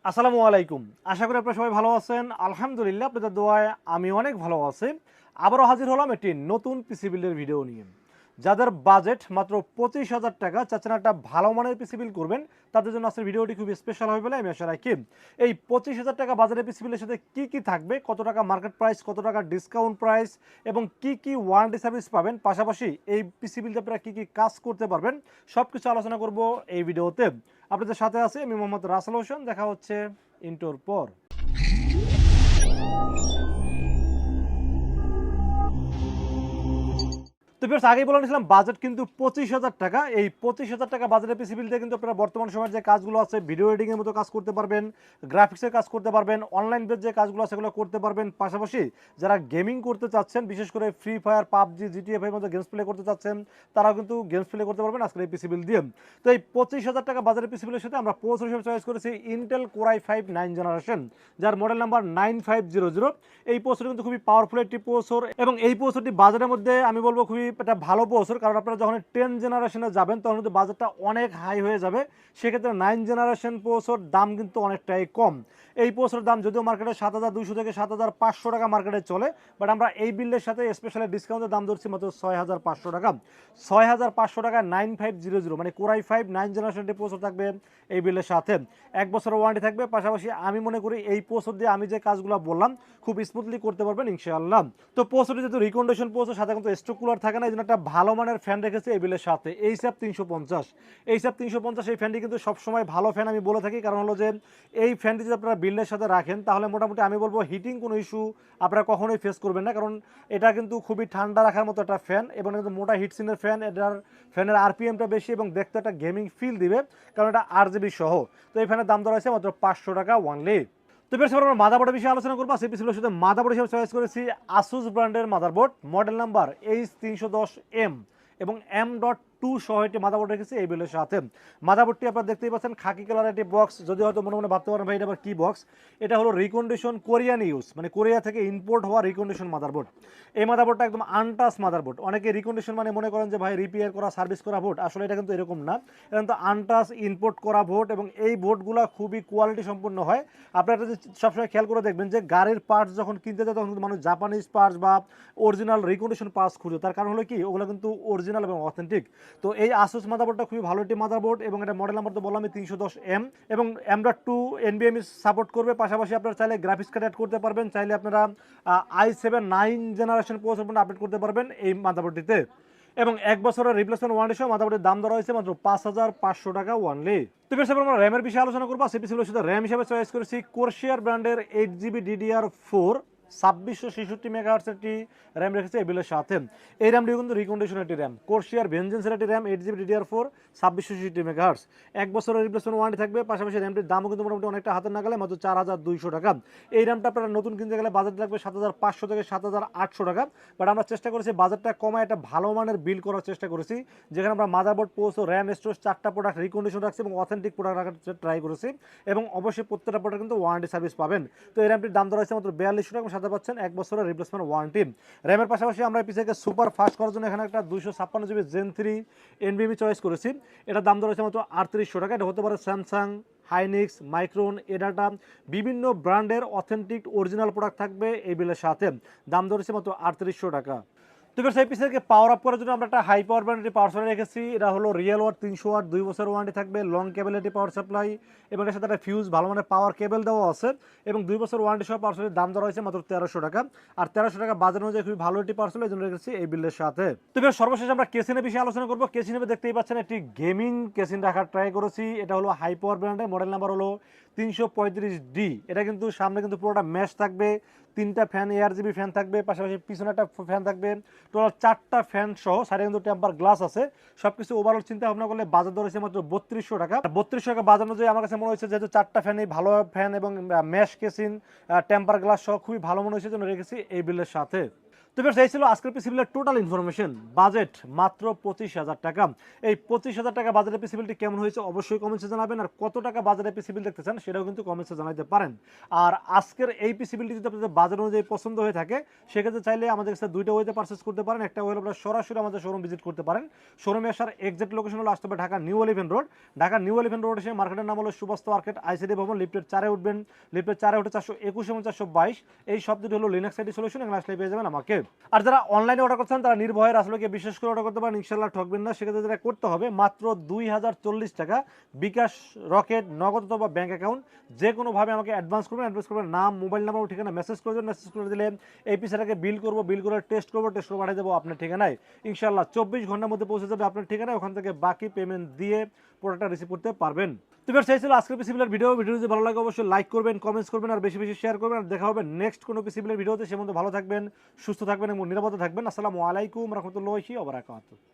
আসসালামু আলাইকুম। আশা করি আপনারা সবাই ভালো আছেন। আলহামদুলিল্লাহ আপনাদের দোয়ায় আমি অনেক ভালো আছি। আবারও হাজির হলাম একটি নতুন পিসি বিল্ডের ভিডিও নিয়ে। যাদের বাজেট মাত্র ২৫,০০০ টাকা চাচ্ছেন একটা ভালো মানের পিসি বিল্ড করবেন, তাদের জন্য আজকের ভিডিওটি খুব স্পেশাল হবে বলে আমি আশা রাখি। এই ২৫,০০০ টাকা বাজেটের পিসি বিল্ডের সাথে কি থাকবে, কত টাকা মার্কেট প্রাইস, কত টাকা ডিসকাউন্ট প্রাইস এবং কি ওয়ারেন্টি সার্ভিস পাবেন, পাশাপাশি এই পিসি বিল্ডে আপনারা কি কাজ করতে পারবেন, সবকিছু আলোচনা করব এই ভিডিওতে। আপনাদের সাথে আছি আমি মোহাম্মদ রাসেল হোসেন। দেখা হচ্ছে ইন্টোর পর। তো ভিউয়ার্স, আগেই বলে নিয়েছিলাম বাজেট কিন্তু ২৫,০০০ টাকা। এই ২৫,০০০ টাকা বাজেটের পিসি বিল দিয়ে কিন্তু আপনারা বর্তমান সময়ের যে কাজগুলো আছে, ভিডিও এডিটিং এর মতো কাজ করতে পারবেন, গ্রাফিক্সের কাজ করতে পারবেন, অনলাইন বেস যে কাজগুলো আছে সেগুলো করতে পারবেন। পাশাপাশি যারা গেমিং করতে চাচ্ছেন, বিশেষ করে ফ্রি ফায়ার, পাবজি, জিটিএফ এর মতো গেমস প্লে করতে চাচ্ছেন, তারাও কিন্তু গেমস প্লে করতে পারবেন আজকের এই পিসি বিল দিয়ে। তো এই ২৫,০০০ টাকা বাজারের পিসি বিলের সাথে আমরা প্রসেসর হিসেবে চয়েস করেছি ইন্টেল কোর i5 9 জেনারেশন, যার মডেল নাম্বার 9500। এই প্রসেসর কিন্তু খুবই পাওয়ারফুল একটি প্রসেসর এবং এই প্রসেসরটি বাজারের মধ্যে আমি বলবো খুবই একটা ভালো প্রসেসর। কারণ আপনারা যখন 10 জেনারেশনে যাবেন তখন কিন্তু বাজেটটা অনেক হাই হয়ে যাবে। সেক্ষেত্রে 9 জেনারেশন প্রসেসর দাম কিন্তু অনেকটাই কম। এই প্রসেসরের দাম যদিও মার্কেটে ৭২০০ থেকে ৭৫০০ টাকা মার্কেটে চলে, বাট আমরা এই বিল্ডের সাথে স্পেশালি ডিসকাউন্টের দাম ধরছি মাত্র ৬৫০০ টাকা। ৬৫০০ টাকা 9500 মানে কোর i5 9 জেনারেশনটি প্রসেসর থাকবে এই বিল্ডের সাথে। ১ বছরের ওয়ারেন্টি থাকবে। পাশাপাশি আমি মনে করি এই প্রসেসর দিয়ে আমি যে কাজগুলো বললাম খুব স্মুথলি করতে পারবেন ইনশাআল্লাহ। তো প্রসেসরটি যেহেতু রিকন্ডিশন প্রসেসর, সাথে কিন্তু স্টক কুলার থাকে না, এই জন্য একটা ভালো মানের ফ্যান রেখেছে এই বিলের সাথে। এইচএফ ৩৫০। এইচএফ ৩৫০ এই ফ্যানটি কিন্তু সবসময় ভালো ফ্যান আমি বলে থাকি। কারণ হলো যে এই ফ্যানটি যদি আপনারা বিল্ডের সাথে রাখেন তাহলে মোটামুটি আমি বলবো হিটিং কোনো ইস্যু আপনারা কখনোই ফেস করবেন না। কারণ এটা কিন্তু খুবই ঠান্ডা রাখার মতো একটা ফ্যান এবং কিন্তু মোটা হিটসিনের ফ্যান। এটার ফ্যানের আরপিএমটা বেশি এবং দেখতে একটা গেমিং ফিল দিবে, কারণ এটা আরজিবি সহ। তো এই ফ্যানের দাম ধরা হয়েছে মাত্র ৫০০ টাকা ওয়ানলি। তো বেশ আমরা মাদারবোর্ডের বিষয়ে আলোচনা করবো। সেই পিসির সাথে মাদারবোর্ড হিসেবে চয়েস করেছি আসুস ব্র্যান্ডের মাদারবোর্ড, মডেল নাম্বার H310M এবং M.2 সহ একটি মাদারবোর্ড রেখেছি এই বিলের সাথে। মাদারবোর্ডটি আপনারা দেখতেই পাচ্ছেন খাকি কালার একটি বক্স। যদি হয়তো মনে মনে ভাবতে পারেন ভাই এটা আবার কি বক্স, এটা হলো রিকন্ডিশন কোরিয়ান ইউজ, মানে কোরিয়া থেকে ইম্পোর্ট হওয়া রিকন্ডিশন মাদারবোর্ড। এই মাদারবোর্ডটা একদম আনটাচ মাদারবোর্ড। অনেকে রিকন্ডিশন মানে মনে করেন যে ভাই রিপেয়ার করা, সার্ভিস করা বোর্ড, আসলে এটা কিন্তু এরকম না। এটা কিন্তু আনটাচ ইম্পোর্ট করা বোর্ড এবং এই বোর্ডগুলো খুবই কোয়ালিটি সম্পন্ন হয়। আপনারা যদি সবসময় খেয়াল করে দেখবেন যে গাড়ির পার্টস যখন কিনতে যায় তখন কিন্তু মানুষ জাপানিজ পার্টস বা অরিজিনাল রিকন্ডিশন পার্টস খুঁজে। তার কারণ হলো কি, ওগুলো কিন্তু অরিজিনাল এবং অথেন্টিক। তো এই আসুস মাদারবোর্ডটা খুবই ভালো একটি মাদারবোর্ড এবং এটা মডেল নাম্বার তো বললাম 310M এবং M.2 NVMe সাপোর্ট করবে। পাশাপাশি আপনারা চাইলে গ্রাফিক্স কার্ড অ্যাড করতে পারবেন, চাইলে আপনারা i7 9 জেনারেশন প্রসেসর আপডেট করতে পারবেন এই মাদারবোর্ডটিতে। এবং ১ বছরের রিপ্লেসমেন্ট ওয়ারেন্টি সহ মাদারবোর্ডের দাম ধরা হয়েছে মাত্র ৫৫০০ টাকা ওয়ানলি। তো বেশ আমরা র্যামের বিষয়ে আলোচনা করবো। সিপিসির সাথে র্যাম হিসেবে চয়েস করেছি কোরশিয়ার ব্র্যান্ডের 8GB DDR4 ২৬৬৬ মেগাহার্টজ একটি র্যাম রেখেছে এই বিলের সাথে। এই র্যামটি কিন্তু রিকন্ডিশন একটি র্যাম, কোরশিয়ার ভেনজেন্সের একটি র্যাম 8GB DDR4 ২৬৬৬ মেগাহার্টজ। ১ বছরের রিপ্লেসমেন্ট ওয়ারেন্টি থাকবে। পাশাপাশি র্যামটির দামও কিন্তু মোটামুটি অনেকটা হাতের নাগালে, মাত্র ৪২০০ টাকা। এই র্যামটা আপনারা নতুন কিনতে গেলে বাজেট লাগবে ৭৫০০ থেকে ৭৮০০ টাকা। বাট আমরা চেষ্টা করেছি বাজেটটা কমায় একটা ভালো মানের বিল করার চেষ্টা করেছি, যেখানে আমরা মাদারবোর্ড, প্রসেসর, র্যাম, স্টোরেজ 4টা প্রোডাক্ট রিকন্ডিশন রাখছি এবং অথেন্টিক প্রোডাক্ট রাখার ট্রাই করেছি এবং অবশ্যই প্রত্যেকটা প্রোডাক্ট কিন্তু ওয়ারেন্টি সার্ভিস পাবেন। তো এই র্যামটির দাম ধরা হয়েছে মাত্র ৪২০০ টাকা এবং সাথে পাচ্ছেন ১ বছরের রিপ্লেসমেন্ট ওয়ারেন্টি। র্যামের পাশাপাশি আমরা পিছিয়ে সুপার ফাস্ট করার জন্য এখানে একটা ২৫৬GB Gen 3 NVMe চয়েস করেছি। এটার দাম ধরা হয়েছে মাত্র ৩৮০০ টাকা। এটা হতে পারে স্যামসাং, হাইনিক্স, মাইক্রোন, এডাটা, বিভিন্ন ব্র্যান্ডের অথেন্টিক অরিজিনাল প্রোডাক্ট থাকবে এই বিলের সাথে। দাম ধরেছে মাত্র ৩৮০০ টাকা। তো সেই পিসিকে পাওয়ার আপ করার জন্য আমরা একটা হাই পাওয়ার ব্র্যান্ডের পাওয়ার সাপ্লাই রেখেছি। এটা হলো রিয়েল ওয়াট ৩০০ ওয়াট, ২ বছর ওয়ারেন্টি থাকবে, লং কেবলেটি পাওয়ার সাপ্লাই এবং এর সাথে একটা ফিউজ, ভালো মানে পাওয়ার কেবল দেওয়া আছে এবং 2 বছর ওয়ারেন্টি সহ পাওয়ার সাপ্লাইয়ের দাম ধরা হয়েছে মাত্র ১৩০০ টাকা। আর ১৩০০ টাকা বাজার অনুযায়ী খুবই ভালো একটি পাওয়ার সাপ্লাই, এই জন্য রেখেছি এই বিলের সাথে। তো সর্বশেষ আমরা কেসিনের বিষয়ে আলোচনা করবো। কেসিনে দেখতেই পাচ্ছেন একটি গেমিং কেসিন রাখার ট্রাই করেছি। এটা হলো হাই পাওয়ার ব্র্যান্ডের, মডেল নাম্বার হলো ৩৩৫D। এটা কিন্তু সামনে কিন্তু পুরোটা ম্যাশ থাকবে, 3টা ফ্যান ARGB ফ্যান থাকবে, পাশাপাশি পিছনে একটা ফ্যান থাকবে, টোটাল 4টা ফ্যান সহ। সাইডে কিন্তু টেম্পার গ্লাস আছে। সবকিছু ওভারঅল চিন্তা ভাবনা করলে বাজার দর হয়েছে মাত্র ৩২০০ টাকা। ৩২০০ টাকা বাজার অনুযায়ী আমার কাছে মনে হয়েছে যেহেতু 4টা ফ্যানই ভালো ফ্যান এবং ম্যাশ কেসিন, টেম্পার গ্লাস সহ খুবই ভালো মনে হয়েছে, জন্য রেখেছি এই বিলের সাথে। তো বেশ এই ছিল আজকের পিসি বিলের টোটাল ইনফরমেশন। বাজেট মাত্র 25,000 টাকা। এই 25,000 টাকা বাজেটের পিসি বিলটি কেমন হয়েছে অবশ্যই কমেন্টসে জানাবেন, আর কত টাকা বাজেটের পিসি বিল দেখতে চান সেটাও কিন্তু কমেন্টসে জানাতে পারেন। আর আজকের এই পিসি বিলটি যদি আপনাদের বাজেট অনুযায়ী পছন্দ হয়ে থাকে সেক্ষেত্রে চাইলে আমাদের কাছে দুইটা ওয়েতে পারচেস করতে পারেন। একটা হলো আপনারা সরাসরি আমাদের শোরুম ভিজিট করতে পারেন। শোরুমে আসার এক্সাক্ট লোকেশন হলো আসতে হবে Dhaka new elephant road. Dhaka new elephant road এসে মার্কেটের নাম হলো সুবাস্ত মার্কেট, আইসিডি ভবন, লিফটের 4-এ উঠবেন। লিফটের 4-এ উঠে 421 এবং 422 এই সব দুটো হলো লিনাক্স আইডি সলিউশন, এখানে আসলে পেয়ে যাবেন আমাকে। আর যারা অনলাইনে অর্ডার করছেন তারা নির্ভয়ে রাসেলকে বিশেষ করে অর্ডার করতে পারেন, ইনশাল্লাহ ঠকবেন না। সেক্ষেত্রে যেটা করতে হবে মাত্র 2040 টাকা বিকাশ, রকেট, নগদ অথবা ব্যাংক অ্যাকাউন্ট যে কোনোভাবে আমাকে অ্যাডভান্স করবেন। নাম, মোবাইল নাম্বার, ঠিকানা মেসেজ করবেন। মেসেজ করে দিলে এই পিসিটাকে বিল করে টেস্ট করে পাঠিয়ে দেবো আপনার ঠিকানায়। ইনশাল্লাহ 24 ঘন্টার মধ্যে পৌঁছে যাবে আপনার ঠিকানায়। ওখান থেকে বাকি পেমেন্ট দিয়ে প্রোডাক্টটা রিসিভ করতে পারবেন। তো বেশ এই ছিল আজকের পিসি বিলের ভিডিও। যদি ভালো লাগে অবশ্যই লাইক করবেন, কমেন্টস করবেন আর বেশি বেশি শেয়ার করবেন। আর দেখা হবে নেক্সট কোনো পিসি বিলের ভিডিওতে। সে মধ্যে ভালো থাকবেন, সুস্থ থাকবেন এবং নিরাপদে থাকবেন। আসসালামু আলাইকুম রহমতুল্লাহি ওয়া বারাকাতুহু।